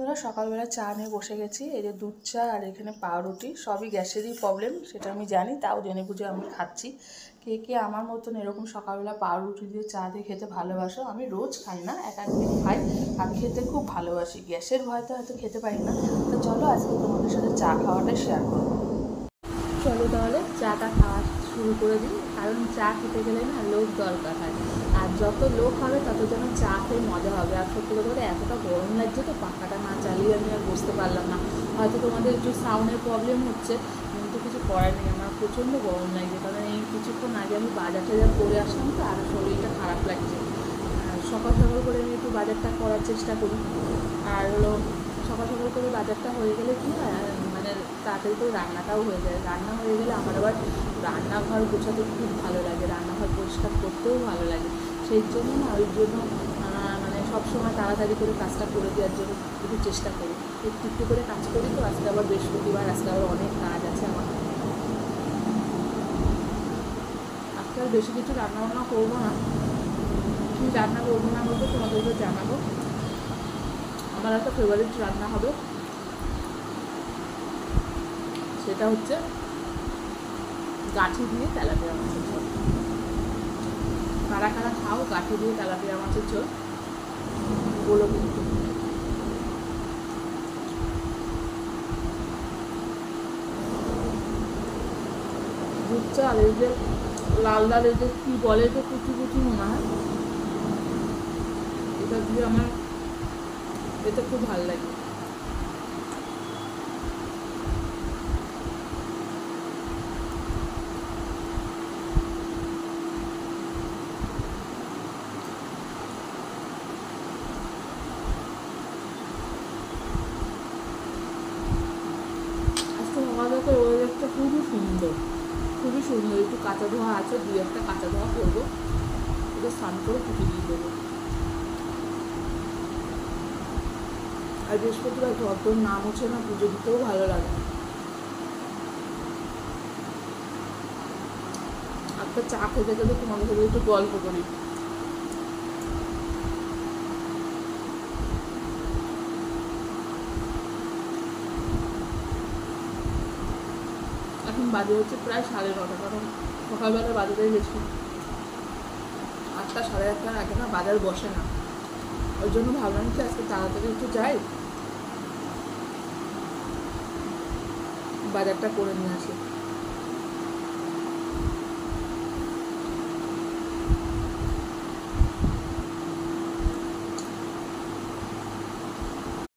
বন্ধুরা, সকালবেলা চা নিয়ে বসে গেছি। এই যে দুধ চা আর এখানে পাউরুটি, সবই গ্যাসেরই প্রবলেম, সেটা আমি জানি, তাও জেনে বুঝে আমি খাচ্ছি। কে কে আমার মতন এরকম সকালবেলা পাউরুটি দিয়ে চা দিয়ে খেতে ভালোবাসো? আমি রোজ খাই না, এক একদিন খাই। আমি খেতে খুব ভালোবাসি, গ্যাসের ভয়তে হয়তো খেতে পারি না। তো চলো আজকে তোমাদের সাথে চা খাওয়াটা শেয়ার করবো। চলো তাহলে চাটা খাওয়া শুরু করে দিই, কারণ চা খেতে গেলে না লোক দরকার হয়, আর যত লোক হবে তত যেন চা খেয়ে মজা হবে। আর সত্যি কথা বলে এতটা গরম লাগছে তো, পাখাটা না চালিয়ে আমি আর বসতে পারলাম না। হয়তো তোমাদের একটু সাউন্ডের প্রবলেম হচ্ছে, কিন্তু কিছু করার নেই, আমার প্রচণ্ড গরম লাগছে। কারণ এই কিছুক্ষণ আগে আমি বাজার টাজার করে আসলাম তো, আর শরীরটা খারাপ লাগছে। সকাল সকাল করে আমি একটু বাজারটা করার চেষ্টা করি। আর হলো সকাল সকাল করে বাজারটা হয়ে গেলে কি হয়, মানে তাড়াতাড়ি করে রান্নাটাও হয়ে যায়। রান্না হয়ে গেলে আমার আবার রান্নাঘর গোছাতে খুব ভালো লাগে, রান্নাঘর পরিষ্কার করতেও ভালো লাগে। সেই জন্য না, ওই জন্য মানে সবসময় তাড়াতাড়ি করে কাজটা করে দেওয়ার জন্য একটু চেষ্টা করি, একটু একটু করে কাজ করি। তো আজকে আবার বৃহস্পতিবার, আজকে আবার অনেক কাজ আছে আমার। আজকে আর বেশি কিছু রান্নাবান্না করবো না, কী রান্না করবো না বলতে তোমাদেরকে জানাবো। আমার একটা ফেভারিট রান্না হবে, সেটা হচ্ছে গাঠি দিয়ে তেলাপিয়া মাছের ঝোল। কারা কারা খাও গাঠি দিয়ে তেলাপিয়া মাছের ঝোল বলো কিন্তু। দুধ চাল, এই যে লাল লাল, এই যে কী বলে, যে কুচি কুচি মনে হয়, এটা দিয়ে আমার এটা খুব ভালো লাগে। আজকে আমাদের ওয়েদারটা খুবই সুন্দর, খুবই সুন্দর। একটু কাঁচা ধোয়া আছে, দুই একটা কাঁচা ধোয়া করবো, এটা স্নান করে পুঁতে দিয়ে দেবো। আর বৃহস্পতিবার ঘর তোর নাম হচ্ছে না, পুজো দিতেও ভালো লাগে। একটা চা খেতে গেলে তোমাদের সাথে একটু গল্প করি। এখন বাজে হচ্ছে প্রায় 9:30, কারণ সকালবেলা বাজারে গেছি। 8টা 8:30টার আগে না বাজার বসে না, ওই জন্য ভাবলাম কি আজকে তাড়াতাড়ি একটু যাই, বাজারটা করে নিয়ে আসি।